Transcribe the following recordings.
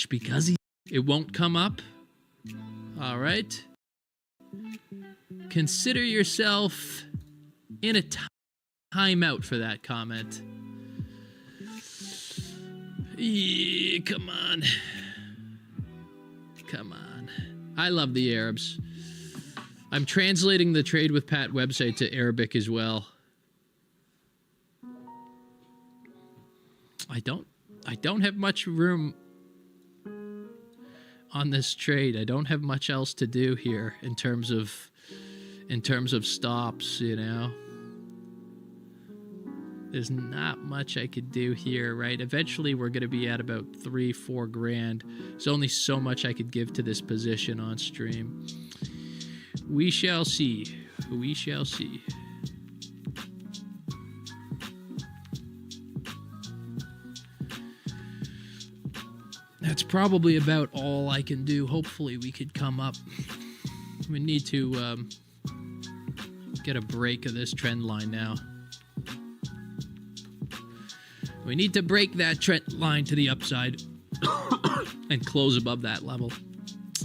much because it won't come up. All right. Consider yourself in a timeout for that comment. Yeah, come on. Come on. I love the Arabs. I'm translating the Trade with Pat website to Arabic as well. I don't have much room on this trade. I don't have much else to do here in terms of stops, you know. There's not much I could do here, right? Eventually we're going to be at about 3-4 grand. There's only so much I could give to this position on stream. We shall see. We shall see. That's probably about all I can do. Hopefully we could come up. We need to get a break of this trend line now. We need to break that trend line to the upside and close above that level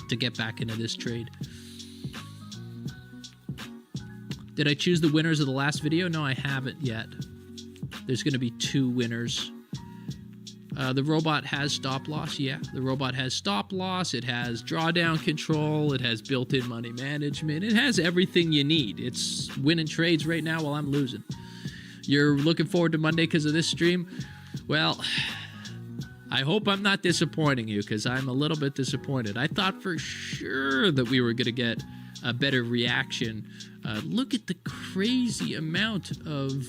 to get back into this trade. Did I choose the winners of the last video? No, I haven't yet. There's going to be 2 winners. The robot has stop loss. Yeah, the robot has stop loss. It has drawdown control. It has built-in money management. It has everything you need. It's winning trades right now while I'm losing. You're looking forward to Monday because of this stream? Well, I hope I'm not disappointing you, because I'm a little bit disappointed. I thought for sure that we were going to get a better reaction. Look at the crazy amount of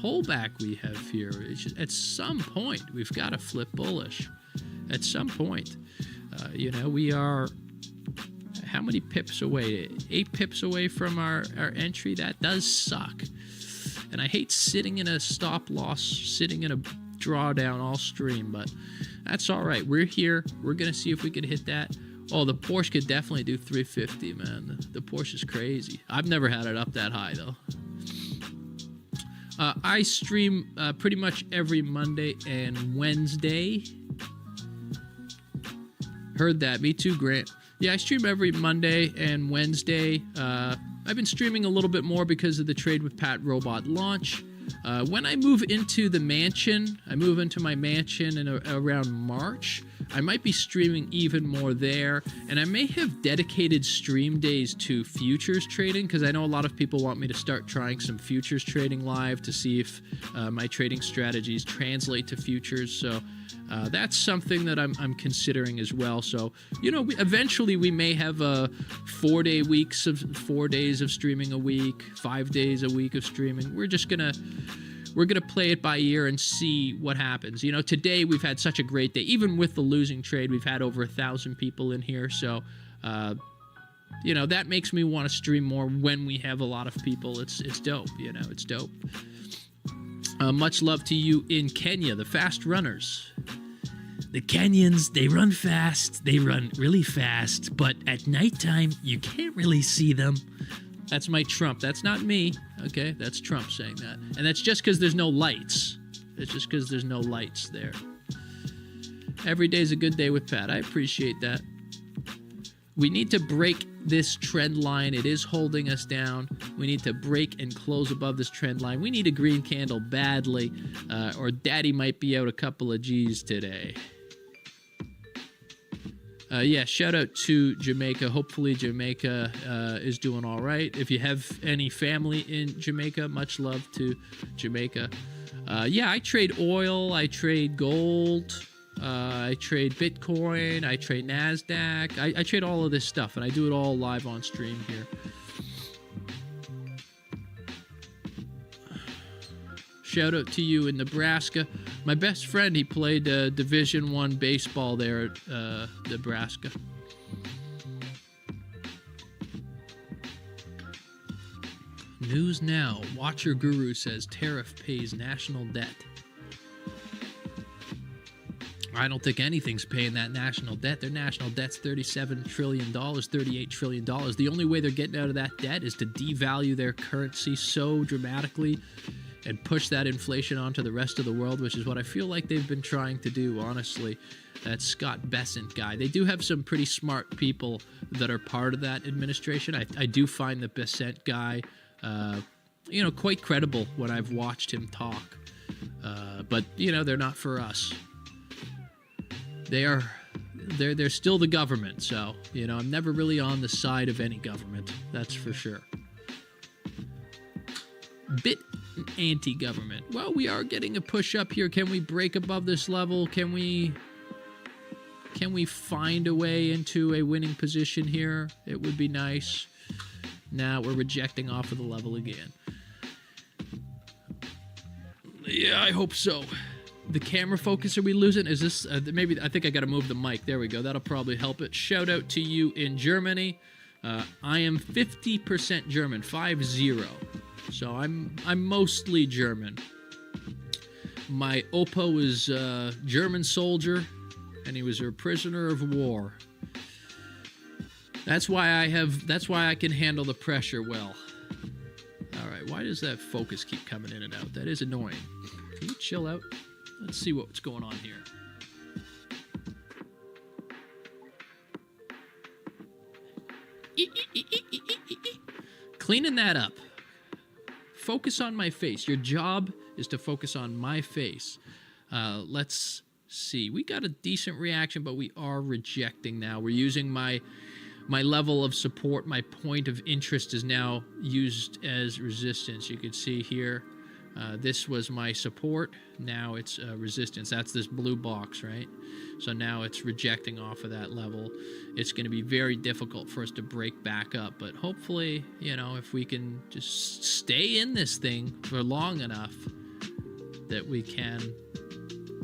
pullback we have here. At some point, we've got to flip bullish. At some point. You know, we are... How many pips away? 8 pips away from our entry. That does suck. And I hate sitting in a stop loss, sitting in a drawdown all stream, but that's all right. We're here. We're going to see if we can hit that. Oh, the Porsche could definitely do 350, man. The Porsche is crazy. I've never had it up that high, though. I stream pretty much every Monday and Wednesday. Heard that. Me too, Grant. Yeah, I stream every Monday and Wednesday. I've been streaming a little bit more because of the Trade with Pat robot launch. When I move into the mansion, I move into my mansion in around March. I might be streaming even more there, and I may have dedicated stream days to futures trading, because I know a lot of people want me to start trying some futures trading live to see if my trading strategies translate to futures. So that's something that I'm considering as well. So, you know, eventually we may have 4 weeks of 4 days of streaming a week, 5 days a week of streaming. We're gonna play it by ear and see what happens. You know, today we've had such a great day. Even with the losing trade, we've had over 1,000 people in here. So, you know, that makes me want to stream more when we have a lot of people. It's dope, you know, it's dope. Much love to you in Kenya, the fast runners. The Kenyans, they run fast. They run really fast. But at nighttime, you can't really see them. That's my Trump. That's not me. Okay, that's Trump saying that. And that's just because there's no lights. It's just because there's no lights there. Every day's a good day with Pat. I appreciate that. We need to break this trend line. It is holding us down. We need to break and close above this trend line. We need a green candle badly, or Daddy might be out a couple of G's today. Yeah, shout out to Jamaica. Hopefully Jamaica is doing all right. If you have any family in Jamaica, much love to Jamaica. Yeah, I trade oil. I trade gold. I trade Bitcoin. I trade NASDAQ. I trade all of this stuff, and I do it all live on stream here. Shout out to you in Nebraska. My best friend, he played Division I baseball there at Nebraska. News now. Watcher Guru says tariff pays national debt. I don't think anything's paying that national debt. Their national debt's $37 trillion, $38 trillion. The only way they're getting out of that debt is to devalue their currency so dramatically. and push that inflation onto the rest of the world, which is what I feel like they've been trying to do, honestly. That Scott Bessent guy. They do have some pretty smart people that are part of that administration. I do find the Bessent guy, quite credible when I've watched him talk. But, they're not for us. They're still the government, so, I'm never really on the side of any government. That's for sure. Bit anti-government. Well, we are getting a push up here. Can we break above this level? Can we find a way into a winning position here? It would be nice. Now we're rejecting off of the level again. Yeah, I hope so. The camera focus, are we losing? Is this, maybe, I think I got to move the mic. There we go. That'll probably help it. Shout out to you in Germany. I am 50% German, 5-0. So I'm mostly German. My Oppo is a German soldier, and he was a prisoner of war. That's why I can handle the pressure well. All right, why does that focus keep coming in and out? That is annoying. Can you chill out? Let's see what's going on here. Cleaning that up. Focus on my face. Your job is to focus on my face. Let's see. We got a decent reaction, but we are rejecting now. We're using my level of support. My point of interest is now used as resistance. You can see here, this was my support. Now it's resistance. That's this blue box, right? So now it's rejecting off of that level. It's going to be very difficult for us to break back up, but hopefully, if we can just stay in this thing for long enough that we can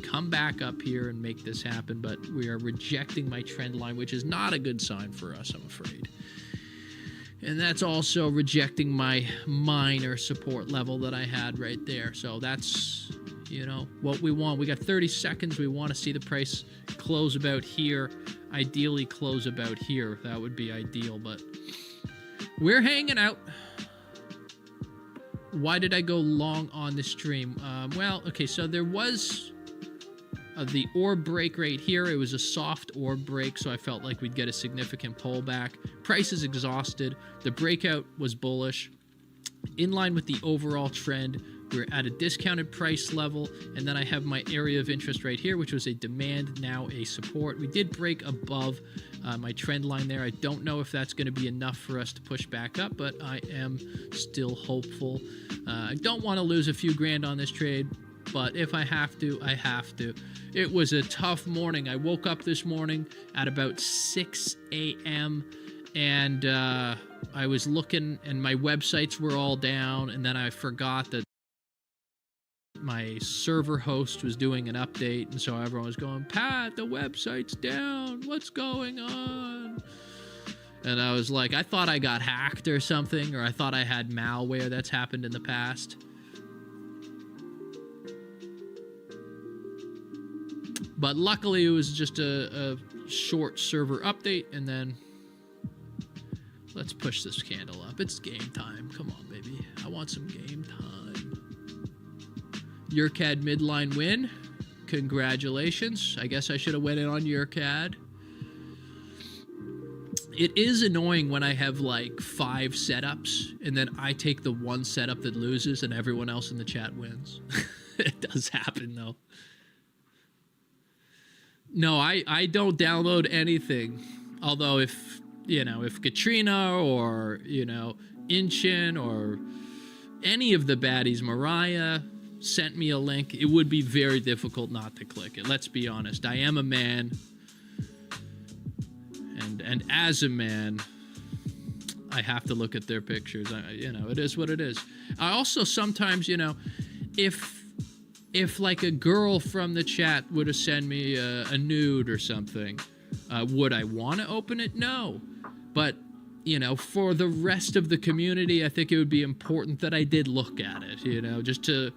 come back up here and make this happen. But we are rejecting my trend line, which is not a good sign for us, I'm afraid. And that's also rejecting my minor support level that I had right there. So that's, what we want. We got 30 seconds. We want to see the price close about here. Ideally close about here. That would be ideal, but we're hanging out. Why did I go long on the stream? Well, okay, so there was the orb break right here. It was a soft orb break, so I felt like we'd get a significant pullback. Price is exhausted. The breakout was bullish. In line with the overall trend, we're at a discounted price level, and then I have my area of interest right here, which was a demand, now a support. We did break above my trend line there. I don't know if that's going to be enough for us to push back up, but I am still hopeful. I don't want to lose a few grand on this trade, but if I have to, I have to. It was a tough morning. I woke up this morning at about 6 a.m., and I was looking, and my websites were all down, and then I forgot that my server host was doing an update, and so everyone was going, Pat, the website's down. What's going on? And I was like, I thought I got hacked or something, or I thought I had malware. That's happened in the past. But luckily, it was just a short server update, and then let's push this candle up. It's game time. Come on, baby. I want some game time. Eurocad midline win. Congratulations. I guess I should have went in on Eurocad. It is annoying when I have like 5 setups, and then I take the one setup that loses, and everyone else in the chat wins. It does happen, though. No, I don't download anything. Although if Katrina or, Inchin or any of the baddies, Mariah, sent me a link, it would be very difficult not to click it. Let's be honest. I am a man. And as a man, I have to look at their pictures. It is what it is. I also sometimes, if like a girl from the chat would have sent me a nude or something, would I want to open it? No. But, for the rest of the community, I think it would be important that I did look at it, just to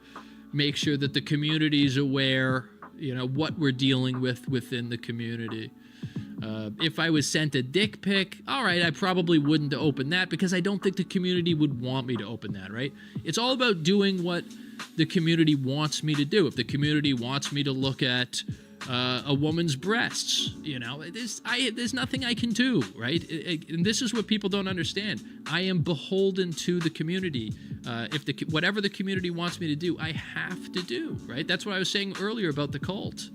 make sure that the community is aware, what we're dealing with within the community. If I was sent a dick pic, all right, I probably wouldn't open that because I don't think the community would want me to open that, right? It's all about doing what the community wants me to do. If the community wants me to look at a woman's breasts, you know, there's nothing I can do, right? And this is what people don't understand. I am beholden to the community. Whatever the community wants me to do, I have to do, right? That's what I was saying earlier about the cult.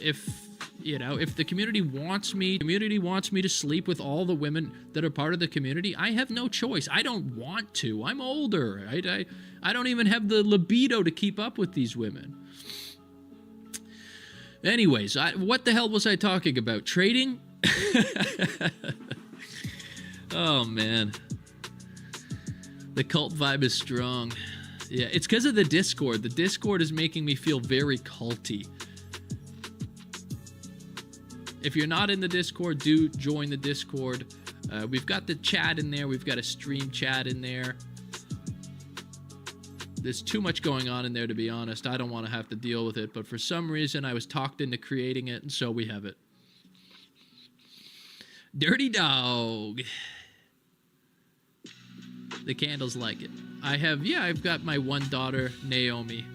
If the community wants me to sleep with all the women that are part of the community, I have no choice. I don't want to. I'm older, right? I don't even have the libido to keep up with these women. Anyways, what the hell was I talking about? Trading? Oh, man. The cult vibe is strong. Yeah, it's because of the Discord. The Discord is making me feel very culty. If you're not in the Discord, do join the Discord. We've got the chat in there. We've got a stream chat in there. There's too much going on in there, to be honest. I don't want to have to deal with it, but for some reason, I was talked into creating it, and so we have it. Dirty dog. The candles like it. I've got my one daughter, Naomi,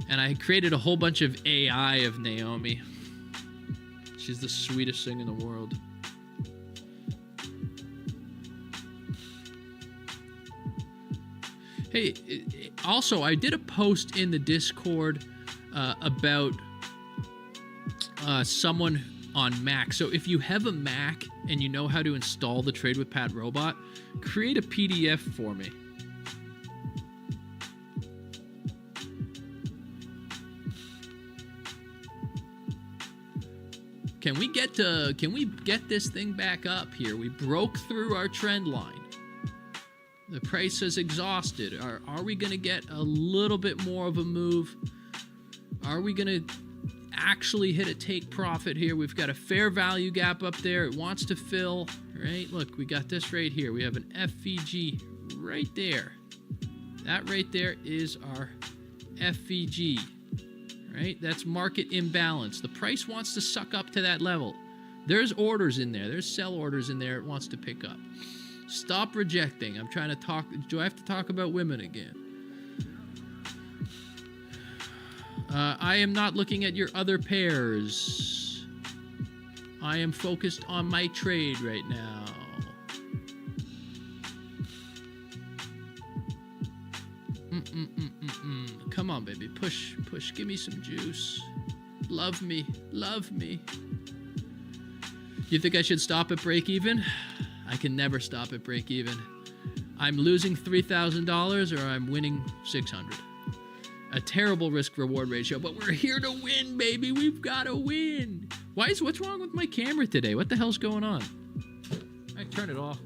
and I created a whole bunch of AI of Naomi. She's the sweetest thing in the world. Hey, also, I did a post in the Discord about someone on Mac. So if you have a Mac and you know how to install the Trade with Pat robot, create a PDF for me. Can we get this thing back up here? We broke through our trend line. The price is exhausted. Are we going to get a little bit more of a move? Are we going to actually hit a take profit here? We've got a fair value gap up there. It wants to fill, right? Look, we got this right here. We have an FVG right there. That right there is our FVG, right? That's market imbalance. The price wants to suck up to that level. There's orders in there. There's sell orders in there it wants to pick up. Stop rejecting. I'm trying to talk. Do I have to talk about women again? I am not looking at your other pairs. I am focused on my trade right now. Come on, baby. Push. Give me some juice. Love me. You think I should stop at break even? I can never stop at break even. I'm losing $3,000 or I'm winning $600. A terrible risk-reward ratio, but we're here to win, baby. We've got to win. What's wrong with my camera today? What the hell's going on? I turn it off.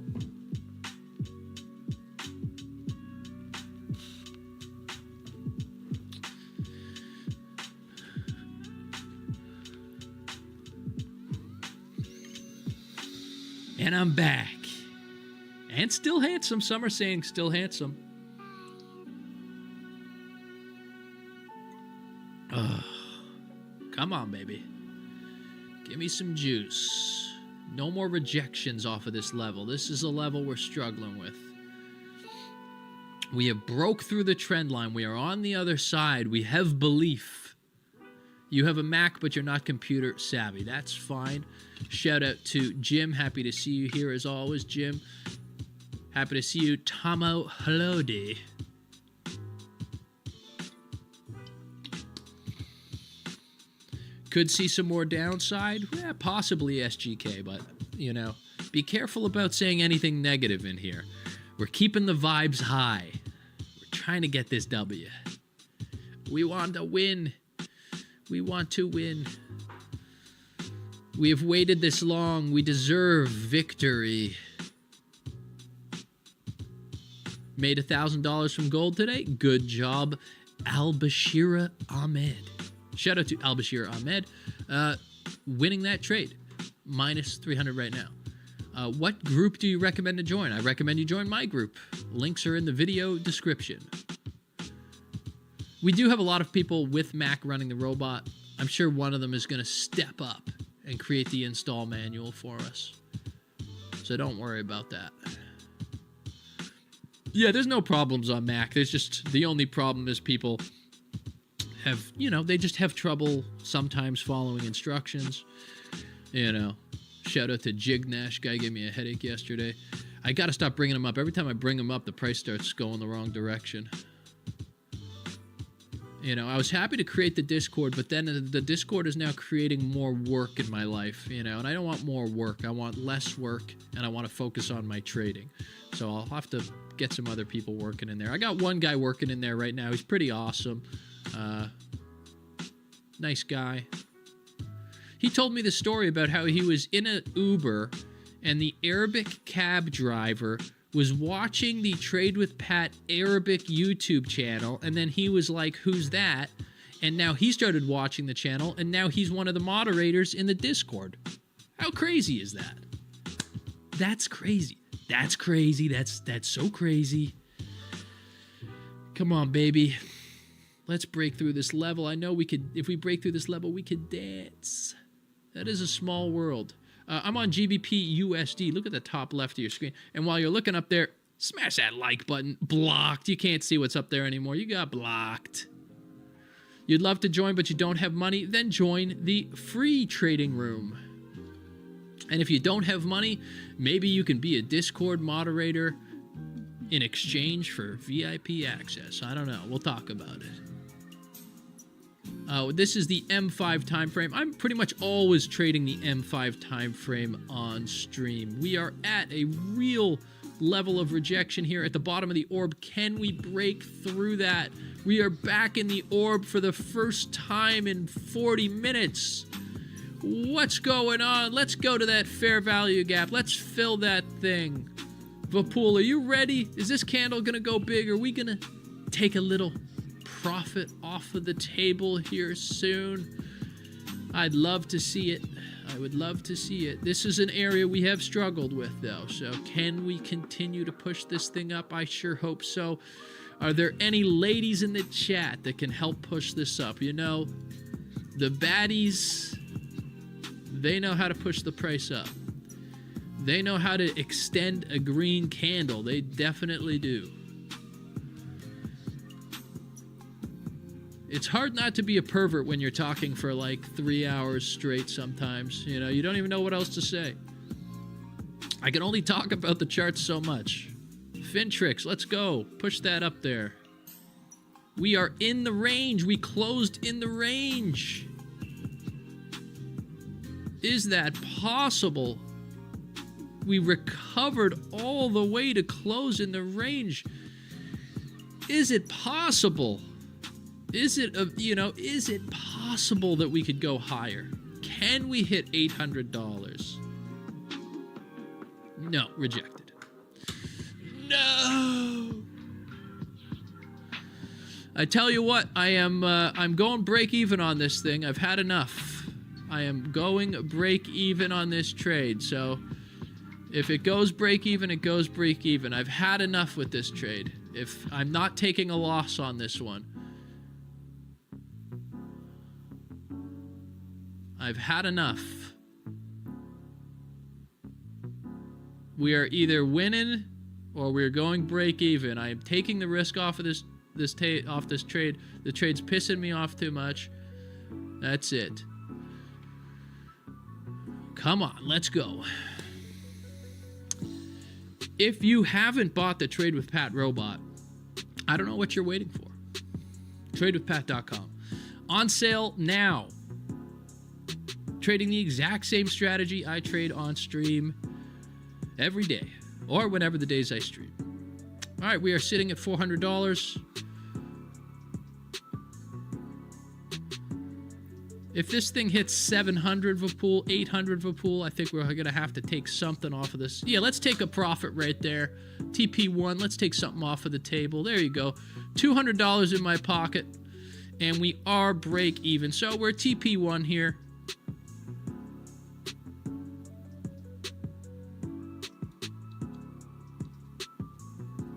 And I'm back. And still handsome. Some are saying still handsome. Ugh. Come on, baby. Give me some juice. No more rejections off of this level. This is a level we're struggling with. We have broke through the trend line. We are on the other side. We have belief. You have a Mac, but you're not computer savvy. That's fine. Shout out to Jim. Happy to see you here as always, Jim. Happy to see you, Tomo Halodi. Could see some more downside. Yeah, possibly SGK, but, you know, be careful about saying anything negative in here. We're keeping the vibes high. We're trying to get this W. We want to win. We want to win. We have waited this long. We deserve victory. Made $1,000 from gold today. Good job, Al-Bashira Ahmed. Shout out to Al-Bashir Ahmed. Winning that trade. Minus 300 right now. What group do you recommend to join? I recommend you join my group. Links are in the video description. We do have a lot of people with Mac running the robot. I'm sure one of them is going to step up and create the install manual for us. So don't worry about that. Yeah, there's no problems on Mac. There's just, the only problem is people have, they just have trouble sometimes following instructions. Shout out to Jignash. Guy gave me a headache yesterday. I got to stop bringing him up. Every time I bring him up, the price starts going the wrong direction. I was happy to create the Discord, but then the Discord is now creating more work in my life, and I don't want more work. I want less work, and I want to focus on my trading. So I'll have to get some other people working in there. I got one guy working in there right now. He's pretty awesome. Nice guy. He told me the story about how he was in an Uber, and the Arabic cab driver was watching the Trade with Pat Arabic YouTube channel, and then he was like, who's that? And now he started watching the channel, and now he's one of the moderators in the Discord. How crazy is that? That's crazy. That's crazy. That's so crazy. Come on, baby. Let's break through this level. I know we could, if we break through this level, we could dance. That is a small world. I'm on GBP USD. Look at the top left of your screen. And while you're looking up there, smash that like button. Blocked. You can't see what's up there anymore. You got blocked. You'd love to join, but you don't have money? Then join the free trading room. And if you don't have money, maybe you can be a Discord moderator in exchange for VIP access. I don't know. We'll talk about it. This is the M5 time frame. I'm pretty much always trading the M5 time frame on stream. We are at a real level of rejection here at the bottom of the orb. Can we break through that? We are back in the orb for the first time in 40 minutes. What's going on? Let's go to that fair value gap. Let's fill that thing. Vapool, are you ready? Is this candle going to go big? Are we going to take a little profit off of the table here soon? I'd love to see it. I would love to see it. This is an area we have struggled with, though. So can we continue to push this thing up? I sure hope so. Are there any ladies in the chat that can help push this up? The baddies, they know how to push the price up. They know how to extend a green candle. They definitely do. It's hard not to be a pervert when you're talking for like 3 hours straight sometimes. You don't even know what else to say. I can only talk about the charts so much. Fintrix, let's go. Push that up there. We are in the range. We closed in the range. Is that possible? We recovered all the way to close in the range. Is it possible? Is it possible that we could go higher? Can we hit $800? No, rejected. No. I tell you what, I'm going break even on this thing. I've had enough. I am going break even on this trade. So if it goes break even, it goes break even. I've had enough with this trade. If I'm not taking a loss on this one. I've had enough. We are either winning or we're going break even. I am taking the risk off of this trade. The trade's pissing me off too much. That's it. Come on, let's go. If you haven't bought the Trade with Pat robot, I don't know what you're waiting for. TradeWithPat.com. On sale now. Trading the exact same strategy I trade on stream every day, or whenever the days I stream. All right, we are sitting at $400. If this thing hits 700 Vapool, 800 Vapool, I think we're going to have to take something off of this. Yeah, let's take a profit right there. TP1, let's take something off of the table. There you go. $200 in my pocket, and we are break even. So we're TP1 here.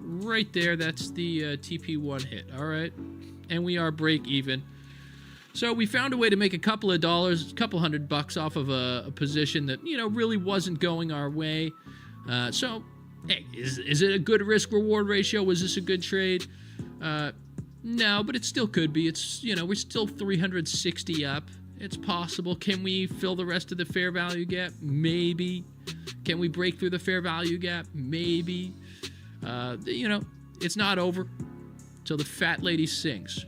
Right there, that's the TP1 hit. All right, and we are break even. So we found a way to make a couple of dollars, a couple $100 off of a position that, really wasn't going our way. So, hey, is it a good risk-reward ratio? Was this a good trade? No, but it still could be. It's, we're still 360 up. It's possible. Can we fill the rest of the fair value gap? Maybe. Can we break through the fair value gap? Maybe. It's not over till the fat lady sings.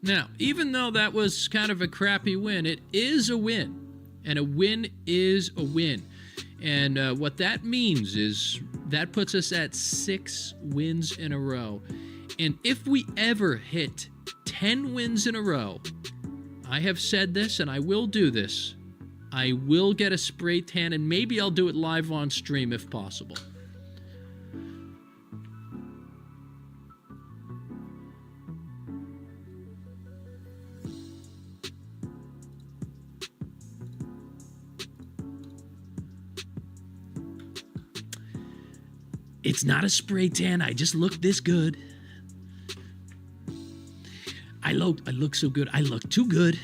Now, even though that was kind of a crappy win, it is a win. And a win is a win. And what that means is that puts us at 6 wins in a row. And if we ever hit 10 wins in a row, I have said this and I will do this. I will get a spray tan and maybe I'll do it live on stream if possible. It's not a spray tan. I just look this good. I look so good. I look too good.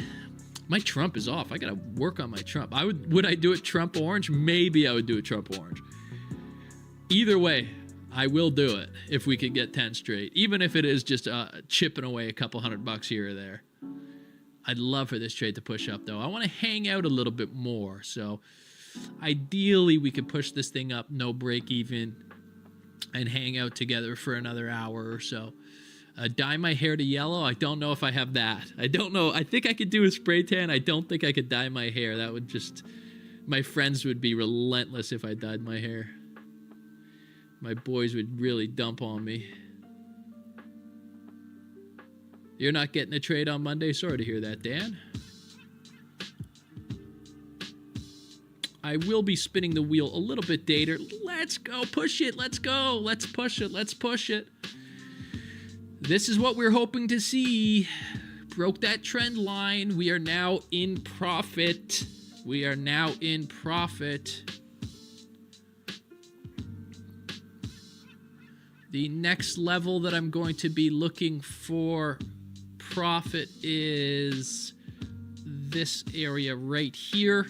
My Trump is off. I gotta work on my Trump. Would I do it Trump orange? Maybe I would do it Trump orange. Either way, I will do it if we can get 10 straight. Even if it is just chipping away a couple $100 here or there. I'd love for this trade to push up though. I want to hang out a little bit more. So ideally we could push this thing up, no break even, and hang out together for another hour or so. Dye my hair to yellow. I don't know if I have that. I don't know. I think I could do a spray tan. I don't think I could dye my hair. That would just... My friends would be relentless if I dyed my hair. My boys would really dump on me. You're not getting a trade on Monday? Sorry to hear that, Dan. I will be spinning the wheel a little bit later. Let's go. Push it. Let's go. Let's push it. Let's push it. This is what we're hoping to see. Broke that trend line. We are now in profit. We are now in profit. The next level that I'm going to be looking for profit is this area right here.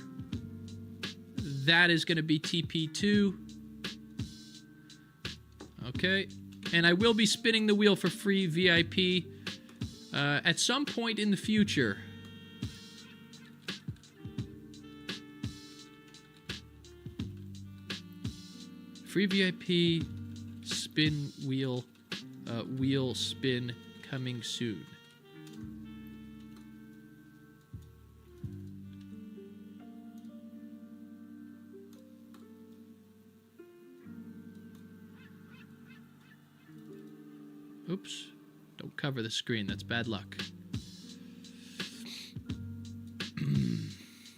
That is going to be TP2. Okay. And I will be spinning the wheel for free VIP at some point in the future. Free VIP spin wheel, wheel spin coming soon. Oops. Don't cover the screen. That's bad luck.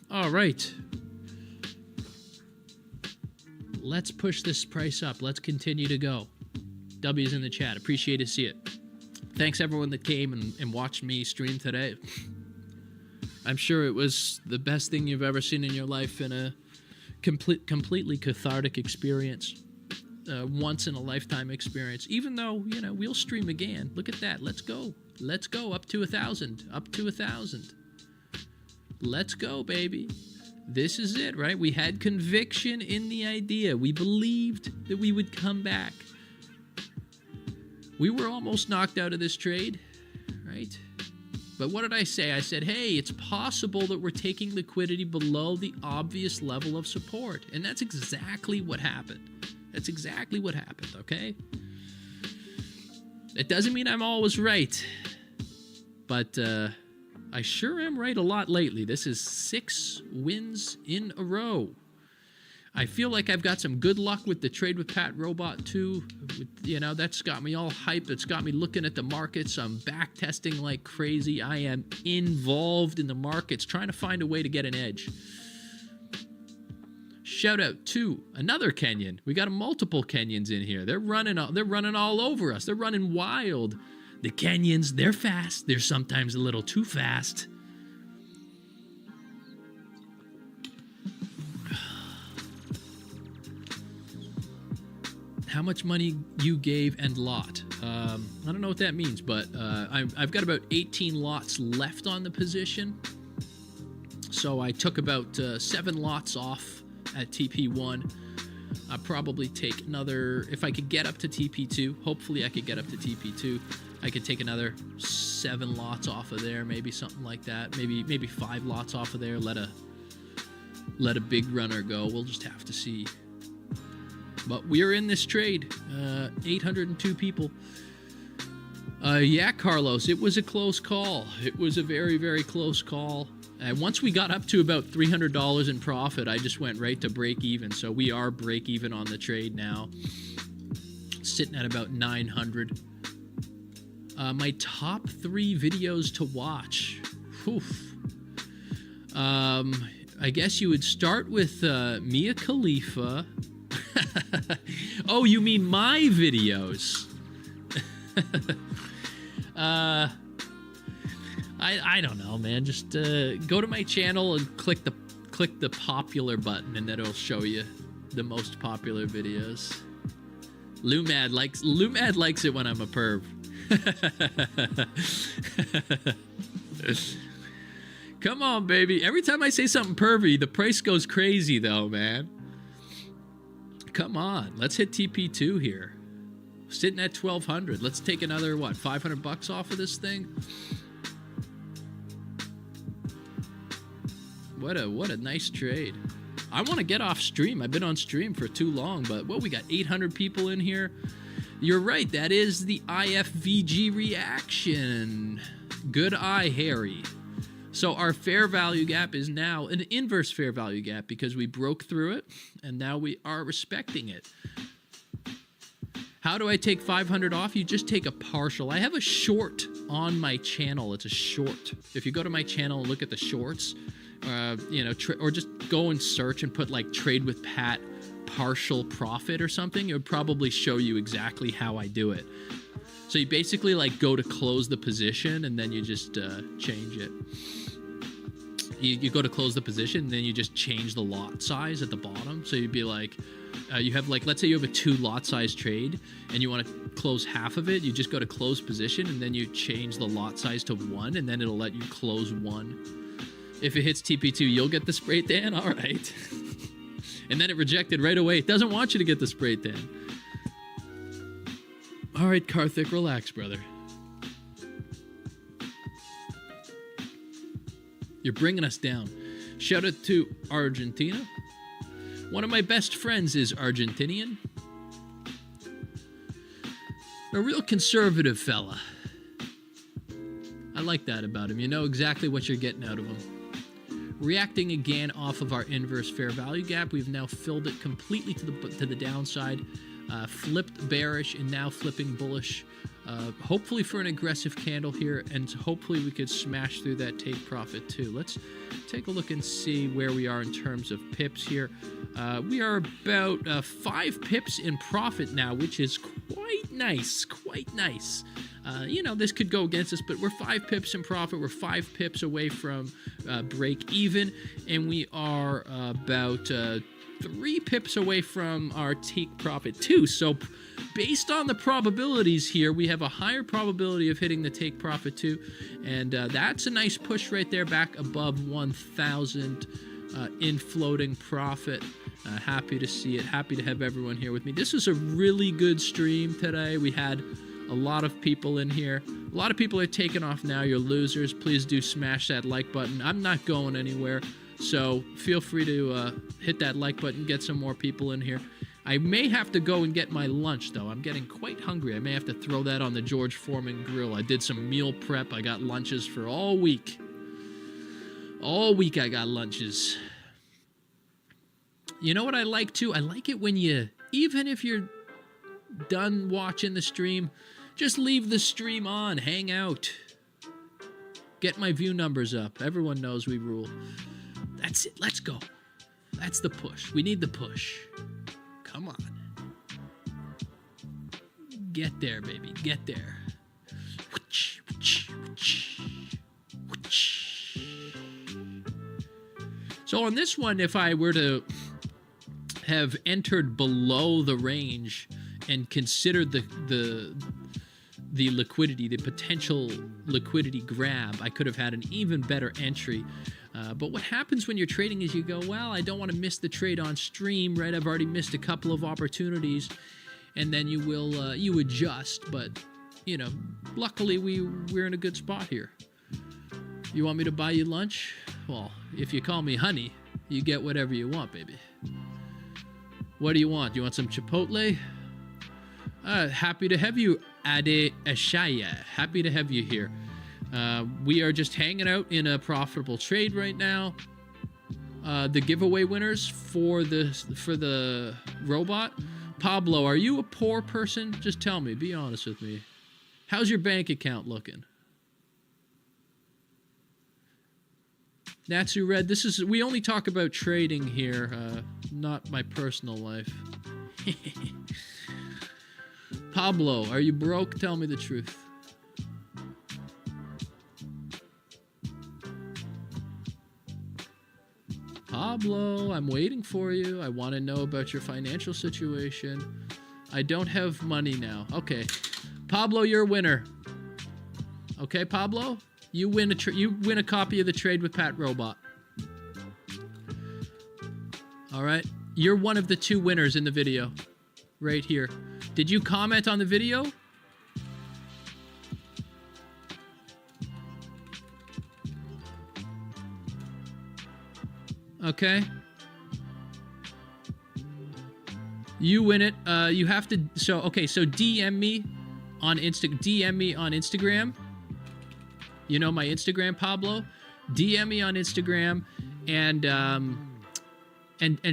All right. Let's push this price up. Let's continue to go. W's in the chat. Appreciate to see it. Thanks everyone that came and watched me stream today. I'm sure it was the best thing you've ever seen in your life and a completely cathartic experience. Once in a lifetime experience. Even though, we'll stream again. Look at that. Let's go. Let's go. Up to 1,000. Up to 1,000. Let's go, baby. This is it, right? We had conviction in the idea. We believed that we would come back. We were almost knocked out of this trade, right? But what did I say? I said, hey, it's possible that we're taking liquidity below the obvious level of support. And that's exactly what happened. That's exactly what happened, okay? It doesn't mean I'm always right. But I sure am right a lot lately. This is 6 wins in a row. I feel like I've got some good luck with the trade with Pat Robot too. That's got me all hyped. It's got me looking at the markets. I'm back testing like crazy. I am involved in the markets, trying to find a way to get an edge. Shout out to another Kenyan. We got multiple Kenyans in here. They're running all over us. They're running wild. The Kenyans, they're fast. They're sometimes a little too fast. How much money you gave and lot. I don't know what that means, but I've got about 18 lots left on the position. So I took about 7 lots off at TP1. I'll probably take another, if I could get up to TP2, hopefully I could get up to TP2. I could take another 7 lots off of there, maybe something like that. Maybe 5 lots off of there. Let a big runner go. We'll just have to see. But we're in this trade. 802 people. Yeah, Carlos, it was a close call. It was a very, very close call. Once we got up to about $300 in profit, I just went right to break even. So we are break even on the trade now. Sitting at about 900. My top 3 videos to watch. Oof. I guess you would start with Mia Khalifa. Oh, you mean my videos? I don't know, man. Just go to my channel and click the popular button, and that'll show you the most popular videos. Lumad likes it when I'm a perv. Come on, baby. Every time I say something pervy, the price goes crazy, though, man. Come on, let's hit TP2 here. Sitting at 1,200. Let's take another, what, 500 bucks off of this thing? What a nice trade. I want to get off stream. I've been on stream for too long, but what, we got 800 people in here. You're right, that is the IFVG reaction. Good eye, Harry. So our fair value gap is now an inverse fair value gap because we broke through it, and now we are respecting it. How do I take 500 off? You just take a partial. I have a short on my channel. It's a short. If you go to my channel and look at the shorts, or just go and search and put like trade with Pat partial profit or something, it would probably show you exactly how I do it. So you basically like go to close the position and then you just change it. You go to close the position and then you just change the lot size at the bottom. So you'd be like, you have like, let's say you have a 2 lot size trade and you want to close half of it. You just go to close position and then you change the lot size to 1 and then it'll let you close 1. If it hits TP2, you'll get the spray tan. All right. And then it rejected right away. It doesn't want you to get the spray tan. All right, Karthik, relax, brother. You're bringing us down. Shout out to Argentina. One of my best friends is Argentinian. A real conservative fella. I like that about him. You know exactly what you're getting out of him. Reacting again off of our inverse fair value gap, we've now filled it completely to the downside. Flipped bearish and now flipping bullish. Hopefully for an aggressive candle here, and hopefully we could smash through that take profit too. Let's take a look and see where we are in terms of pips here. We are about 5 pips in profit now, which is quite nice, this could go against us, but we're 5 pips in profit. We're 5 pips away from break even, and we are about 3 pips away from our take profit too. So based on the probabilities here, we have a higher probability of hitting the take profit too, and that's a nice push right there back above 1,000 in floating profit. Happy to see it. Happy to have everyone here with me. This was a really good stream today. We had a lot of people in here. A lot of people are taking off now. You're losers. Please do smash that like button. I'm not going anywhere, so feel free to hit that like button, get some more people in here. I may have to go and get my lunch, though. I'm getting quite hungry. I may have to throw that on the George Foreman grill. I did some meal prep. I got lunches for all week. All week I got lunches. You know what I like, too? I like it when you, even if you're done watching the stream, just leave the stream on. Hang out. Get my view numbers up. Everyone knows we rule. That's it. Let's go. That's the push. We need the push. Come on. Get there, baby. Get there. So on this one, if I were to have entered below the range, and considered the liquidity, the potential liquidity grab, I could have had an even better entry. But what happens when you're trading is you go, well, I don't want to miss the trade on stream, right? I've already missed a couple of opportunities, and then you will you adjust. But you know, luckily we're in a good spot here. You want me to buy you lunch? Well, if you call me honey, you get whatever you want, baby. What do you want? You want some Chipotle? Happy to have you, Ade Ashaya. Happy to have you here. We are just hanging out in a profitable trade right now. The giveaway winners for the robot. Pablo, are you a poor person? Just tell me. Be honest with me. How's your bank account looking? Natsu Red, we only talk about trading here, not my personal life. Pablo, are you broke? Tell me the truth. Pablo, I'm waiting for you. I want to know about your financial situation. I don't have money now. Okay. Pablo, you're a winner. Okay, Pablo? You win a copy of the Trade with Pat Robot. All right. You're one of the 2 winners in the video. Right here. Did you comment on the video? Okay. You win it. You have to. So DM me on Instagram. You know my Instagram, Pablo. DM me on Instagram and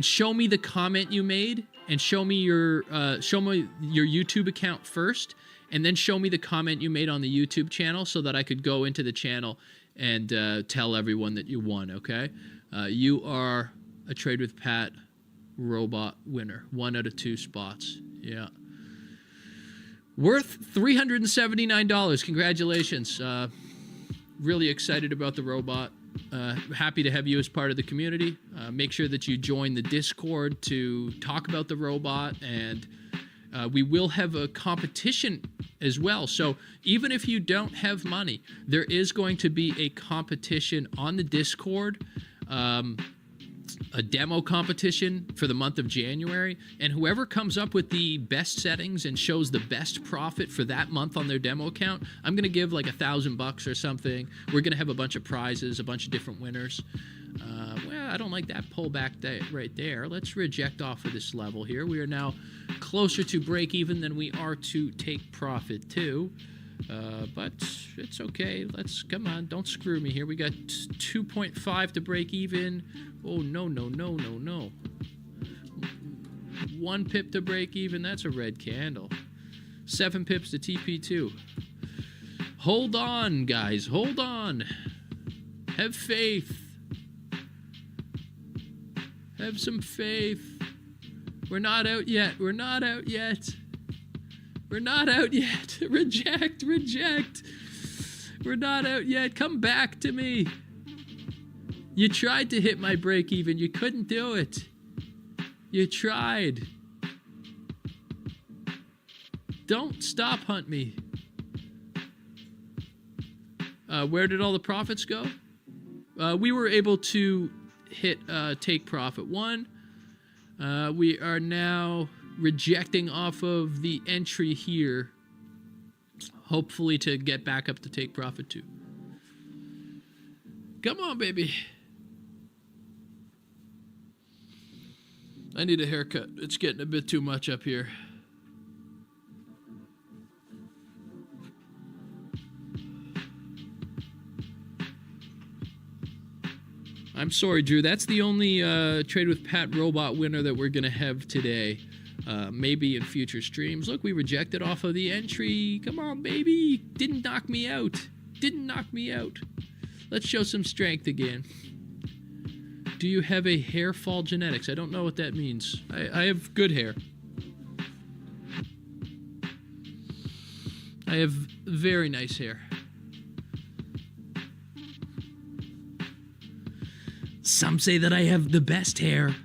show me the comment you made, and show me your YouTube account first, and then show me the comment you made on the YouTube channel so that I could go into the channel and tell everyone that you won. Okay. You are a Trade with Pat robot winner. 1 out of 2 spots. Yeah. Worth $379. Congratulations. Really excited about the robot. Happy to have you as part of the community. Make sure that you join the Discord to talk about the robot, and we will have a competition as well. So even if you don't have money, there is going to be a competition on the Discord, a demo competition for the month of January, and whoever comes up with the best settings and shows the best profit for that month on their demo account, I'm going to give like $1,000 or something. We're going to have a bunch of prizes, a bunch of different winners. Well, I don't like that pullback right there. Let's reject off of this level here. We are now closer to break even than we are to take profit too. But it's okay. Come on, don't screw me here. We got 2.5 to break even. Oh, no. 1 pip to break even. That's a red candle. 7 pips to TP2. Hold on, guys. Hold on. Have faith. Have some faith. We're not out yet. We're not out yet. We're not out yet. Reject. We're not out yet. Come back to me. You tried to hit my break even. You couldn't do it. You tried. Don't stop hunt me. Where did all the profits go? We were able to hit take profit 1. We are now rejecting off of the entry here, hopefully to get back up to take profit 2. Come on, baby. I need a haircut. It's getting a bit too much up here. I'm sorry, Drew. That's the only Trade with Pat robot winner that we're going to have today. Maybe in future streams. Look, we rejected off of the entry. Come on, baby. Didn't knock me out. Let's show some strength again. Do you have a hair fall genetics? I don't know what that means. I have good hair. I have very nice hair. Some say that I have the best hair.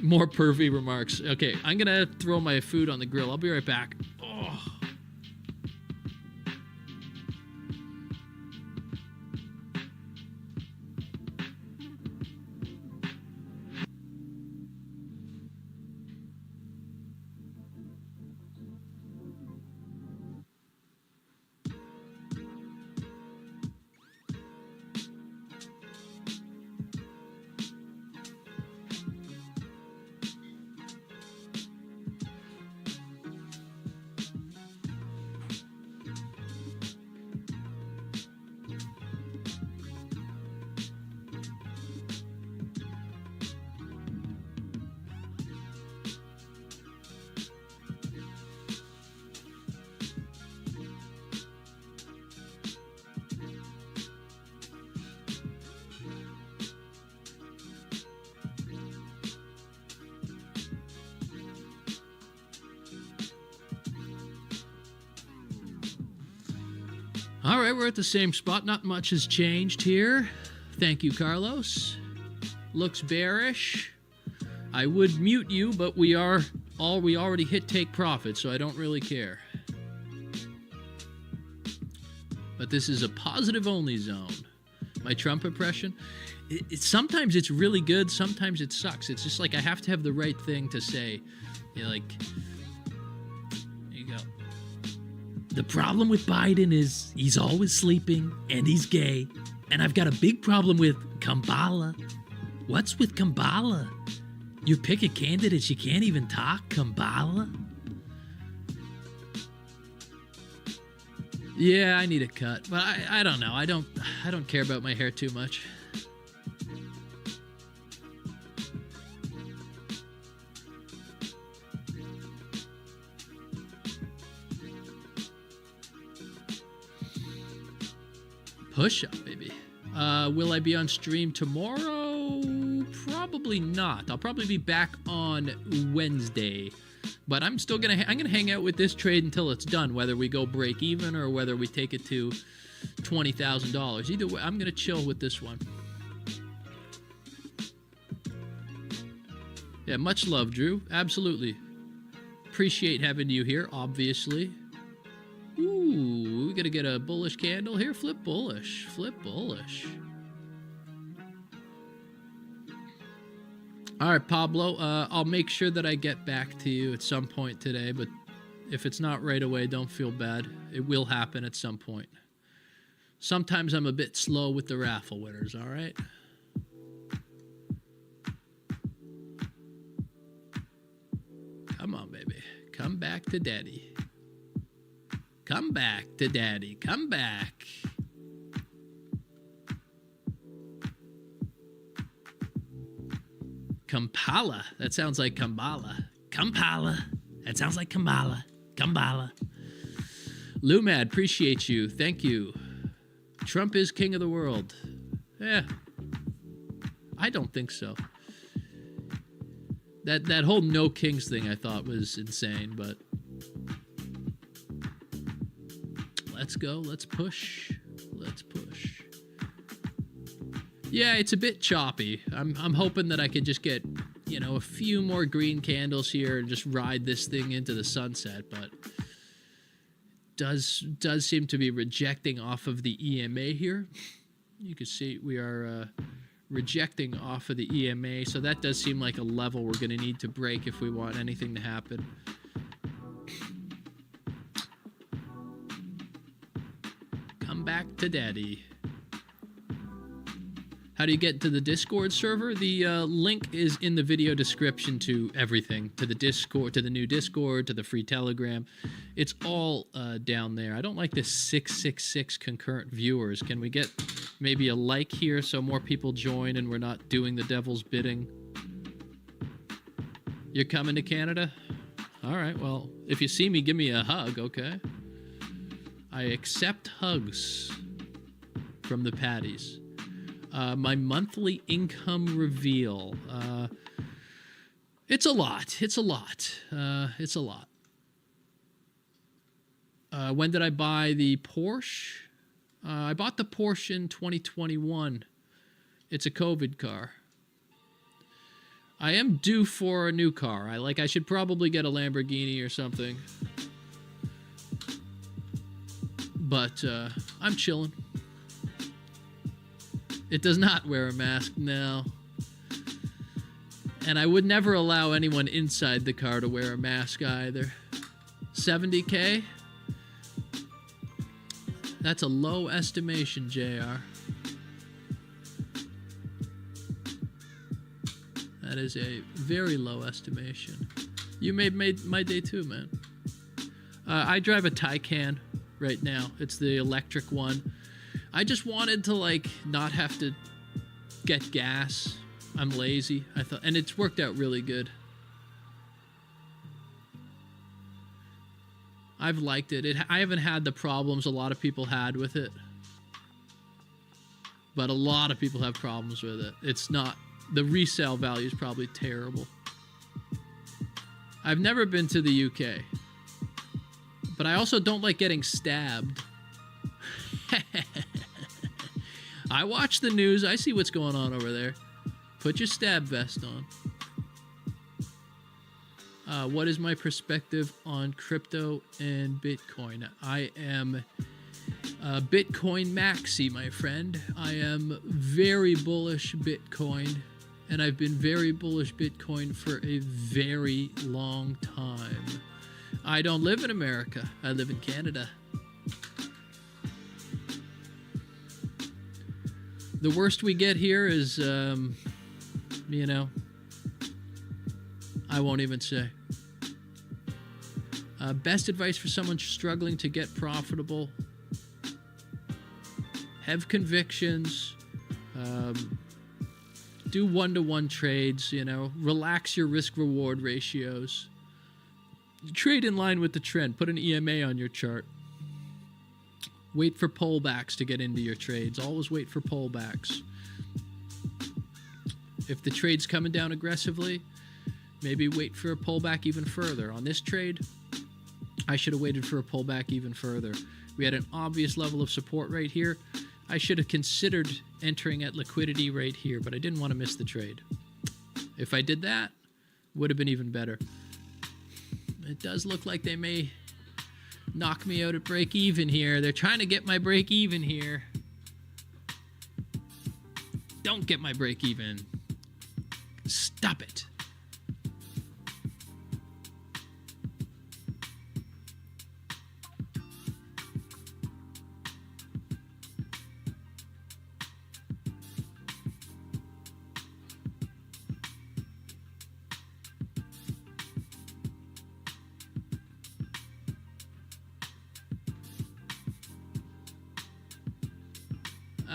More pervy remarks. Okay, I'm gonna throw my food on the grill. I'll be right back. Oh. All right, we're at the same spot. Not much has changed here. Thank you, Carlos. Looks bearish. I would mute you, but we already hit take profit, so I don't really care. But this is a positive only zone. My Trump impression. Sometimes it's really good. Sometimes it sucks. It's just like I have to have the right thing to say. Like, there you go. The problem with Biden is he's always sleeping and he's gay. And I've got a big problem with Kambala. What's with Kambala? You pick a candidate, she can't even talk, Kambala? Yeah, I need a cut, but I don't know. I don't care about my hair too much. Push up, baby. Will I be on stream tomorrow? Probably not. I'll probably be back on Wednesday. But I'm still gonna hang out with this trade until it's done, whether we go break even or whether we take it to $20,000. Either way, I'm gonna chill with this one. Yeah, much love, Drew. Absolutely. Appreciate having you here, obviously. Ooh, we gotta get a bullish candle here. Flip bullish. Flip bullish. All right, Pablo. I'll make sure that I get back to you at some point today, but if it's not right away, don't feel bad. It will happen at some point. Sometimes I'm a bit slow with the raffle winners, all right? Come on, baby. Come back to daddy. Come back to daddy. Come back. Kampala. That sounds like Kambala. Kampala. That sounds like Kambala. Kambala. Lumad, appreciate you. Thank you. Trump is king of the world. Yeah. I don't think so. That whole no kings thing I thought was insane, but let's go. Let's push. Let's push. Yeah, it's a bit choppy. I'm hoping that I can just get, a few more green candles here and just ride this thing into the sunset, but does seem to be rejecting off of the EMA here. You can see we are rejecting off of the EMA, so that does seem like a level we're going to need to break if we want anything to happen. Come back to daddy. How do you get to the Discord server? The link is in the video description to everything, to the Discord, to the new Discord, to the free Telegram. It's all down there. I don't like this 666 concurrent viewers. Can we get maybe a like here so more people join and we're not doing the devil's bidding? You're coming to Canada? All right, well, if you see me, give me a hug, okay? I accept hugs from the Patties. My monthly income reveal. It's a lot. It's a lot. It's a lot. When did I buy the Porsche? I bought the Porsche in 2021. It's a COVID car. I am due for a new car. I should probably get a Lamborghini or something. But I'm chilling. It does not wear a mask, no. And I would never allow anyone inside the car to wear a mask either. 70K? That's a low estimation, JR. That is a very low estimation. You made my day too, man. I drive a Taycan right now. It's the electric one. I just wanted to not have to get gas. I'm lazy. And it's worked out really good. I've liked it. I haven't had the problems a lot of people had with it. But a lot of people have problems with it. It's not... The resale value is probably terrible. I've never been to the UK. But I also don't like getting stabbed. I watch the news. I see what's going on over there. Put your stab vest on. What is my perspective on crypto and Bitcoin? I am Bitcoin maxi, my friend. I am very bullish Bitcoin. And I've been very bullish Bitcoin for a very long time. I don't live in America. I live in Canada. The worst we get here is, I won't even say. Best advice for someone struggling to get profitable. Have convictions. Do one-to-one trades, Relax your risk-reward ratios. Trade in line with the trend. Put an EMA on your chart. Wait for pullbacks to get into your trades. Always wait for pullbacks. If the trade's coming down aggressively, maybe wait for a pullback even further. On this trade, I should have waited for a pullback even further. We had an obvious level of support right here. I should have considered entering at liquidity right here, but I didn't want to miss the trade. If I did that, would have been even better. It does look like they may knock me out at break even here. They're trying to get my break even here. Don't get my break even. Stop it.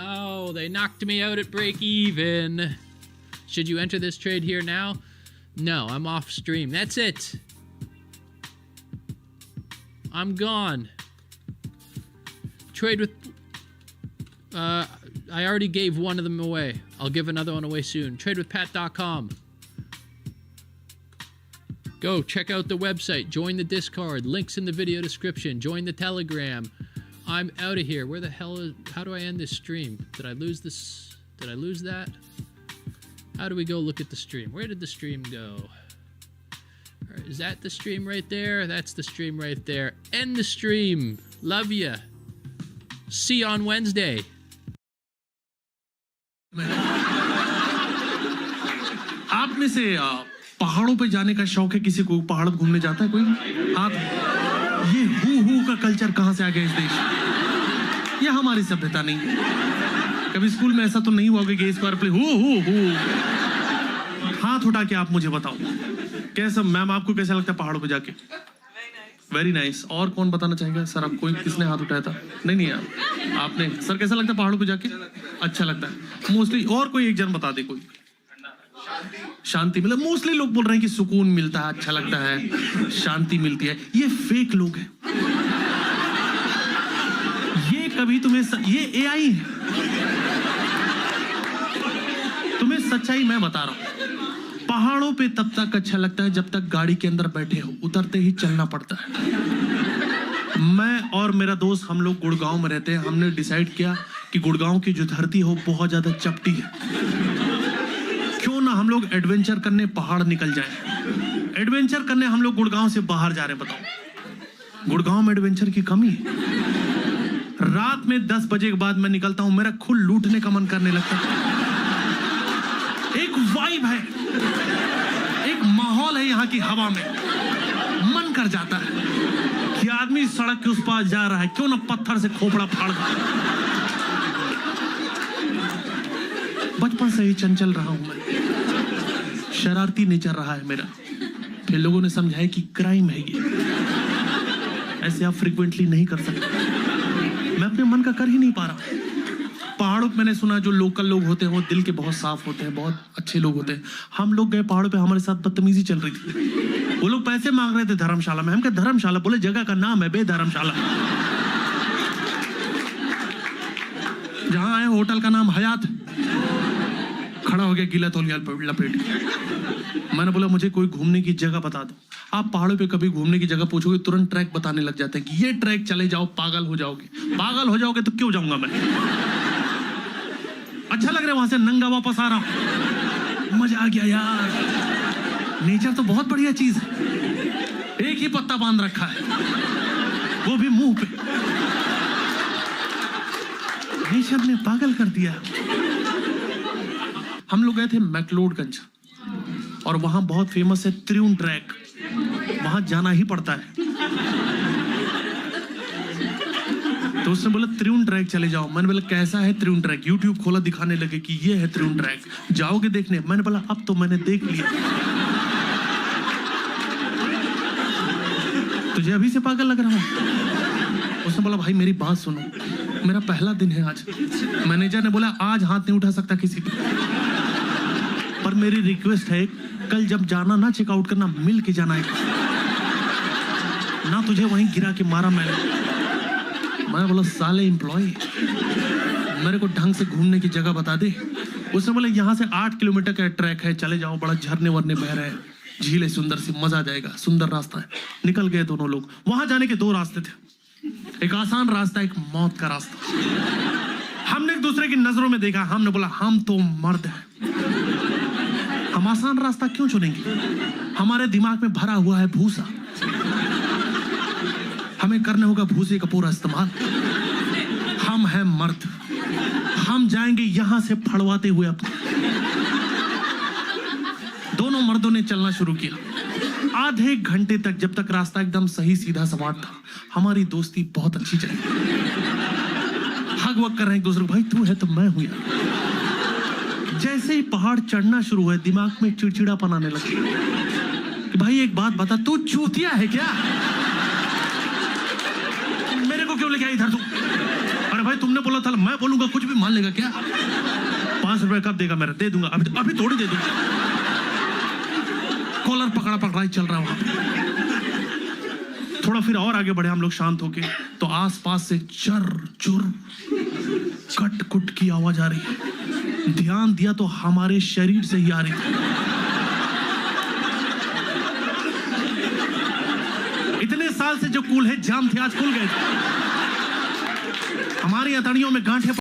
Oh, they knocked me out at break even. Should you enter this trade here now? No, I'm off stream. That's it. I'm gone. Trade with... I already gave one of them away. I'll give another one away soon. Tradewithpat.com. Go check out the website. Join the Discord. Links in the video description. Join the Telegram. I'm out of here. Where the hell is... How do I end this stream? Did I lose this? Did I lose that? How do we go look at the stream? Where did the stream go? All right, is that the stream right there? That's the stream right there. End the stream. Love ya. See you on Wednesday. आप में से पहाड़ों पे जाने का शौक है किसी को? पहाड़ घूमने जाता है कोई? हाथ। ये हु का कल्चर कहाँ से आ गया इस देश? ये हमारी सभ्यता नहीं है। कभी स्कूल में ऐसा तो नहीं हुआ कि इस बार प्ले हु हाथ उठा के आप मुझे बताओ कैसा मैम आपको कैसा लगता है पहाड़ों पे जाके? Very nice. और कौन बताना चाहेगा? सर आप कोई किसने हाथ उठाया था? नहीं यार आपने। सर कैसा लगता है पहाड़ों पे जाके? अच्छा लगता है मोस्टली। और कोई एक जन बता दे कोई। शांति मतलब मोस्टली लोग बोल रहे हैं कि सुकून मिलता है, अच्छा लगता है, शांति मिलती है। ये फेक लोग हैं। ये कभी तुम्हें ये एआई है। तुम्हें सच्चाई मैं बता रहा हूं। पहाड़ों पे तब तक अच्छा लगता है जब तक गाड़ी के अंदर बैठे हो, उतरते ही चलना पड़ता है। मैं और मेरा दोस्त हम लोग गुड़गांव में रहते हैं। हमने डिसाइड किया कि गुड़गांव की जो धरती हो बहुत ज्यादा चपटी है, क्यों ना हम लोग लोग एडवेंचर करने पहाड़ निकल जाए। एडवेंचर करने हम लोग गुड़गांव से बाहर जा रहे हैं। बताओ, गुड़गांव में एडवेंचर की कमी। रात में 10 बजे के बाद मैं निकलता हूं, मेरा खुद लूटने का मन करने लगता है। एक वाइब है, एक माहौल है यहाँ की हवा में, मन कर जाता है कि आदमी सड़क के उस पार जा रहा है, क्यों ना पत्थर से खोपड़ा फाड़ दे। बचपन से ही चंचल रहा हूं मैं, शरारती नेचर रहा है मेरा। फिर लोगों ने समझाया कि क्राइम है ये, ऐसे आप फ्रीक्वेंटली नहीं कर सकते। मैं अपने मन का कर ही नहीं पा रहा। पहाड़ों पे मैंने सुना जो लोकल लोग होते हैं वो दिल के बहुत साफ होते हैं, बहुत अच्छे लोग होते हैं। हम लोग गए पहाड़ों पे, हमारे साथ बदतमीजी चल रही थी। वो लोग पैसे मांग रहे थे धर्मशाला में। हम क्या धर्मशाला? बोले जगह का नाम है बेधर्मशाला। जहां आए होटल का नाम हयात। खड़ा हो गया गीला तौलिया लपेट के। मैंने बोला मुझे कोई घूमने की जगह बता दो। आप पहाड़ों पे कभी घूमने की जगह पूछोगे तुरंत ट्रैक बताने लग जाते हैं कि ये ट्रैक चले जाओ, पागल हो जाओगे। पागल हो जाओगे तो क्यों जाऊंगा मैं? अच्छा लग रहा है वहां से नंगा वापस आ रहा हूं, मजा आ गया यार। नेचर तो बहुत बढ़िया चीज है। एक ही पत्ता बांध रखा है, वो भी मुंह पे। नेचर ने पागल कर दिया। हम लोग गए थे मैक्लोडगंज और वहां बहुत फेमस है त्रिउन ट्रैक, वहां जाना ही पड़ता है। तो उसने बोला त्रिउन ट्रैक चले जाओ। मैंने बोला कैसा है त्रिउन ट्रैक? यूट्यूब खोला, दिखाने लगे कि ये है त्रिउन ट्रैक, जाओगे देखने? मैंने बोला अब तो मैंने देख लिया, तुझे अभी से पागल लग रहा हूं? उसने बोला भाई मेरी बात सुनो, मेरा पहला दिन है आज। मैनेजर ने बोला आज हाथ नहीं उठा सकता किसी पे, पर मेरी रिक्वेस्ट है कल जब जाना ना चेकआउट करना, मिल के जाना है ना, तुझे वहीं गिरा के मारा मैंने बोला साले एम्प्लॉय, मेरे को ढंग से घूमने की जगह बता दे। उसने बोला यहाँ से 8 किलोमीटर का ट्रैक है, चले जाओ, बड़ा झरने वरने बह रहे हैं, झील है सुंदर सी, मजा आ जाएगा, सुंदर रास्ता है। निकल गए दोनों लोग। वहां जाने के 2 रास्ते थे, एक आसान रास्ता, एक मौत का रास्ता। हमने एक दूसरे की नजरों में देखा, हमने बोला हम तो मर्द हैं, हम आसान रास्ता क्यों चुनेंगे? हमारे दिमाग में भरा हुआ है भूसा, हमें करने होगा भूसे का पूरा इस्तेमाल। हम हैं मर्द, हम जाएंगे यहां से फड़वाते हुए अपने। दोनों मर्दों ने चलना शुरू किया। आधे घंटे तक, जब तक रास्ता एकदम सही सीधा सपाट था, हमारी दोस्ती बहुत अच्छी चली। हग वग कर रहे हैं एक दूसरे को, भाई तू है तो मैं हूं यार। जैसे ही पहाड़ चढ़ना शुरू हुआ, दिमाग में चिड़चिड़ापन आने लगा कि भाई एक बात बता, तू चूतिया है क्या? मेरे को क्यों लेके आई इधर तू? अरे भाई तुमने बोला था, मैं बोलूंगा कुछ भी मान लेगा क्या? 5 रुपए कब देगा? मेरा दे दूंगा, अभी थोड़ी दे दूंगा। कॉलर पकड़ा पकड़ा ही चल रहा वहां। थोड़ा फिर और आगे बढ़े हम लोग शांत होके, तो आसपास से चर चुर कट कुट की आवाज आ रही है। ध्यान दिया तो हमारे शरीर से ही आ रही थी। इतने साल से जो कूल्हे जाम थे आज खुल गए। हमारी हथेलियों में गांठें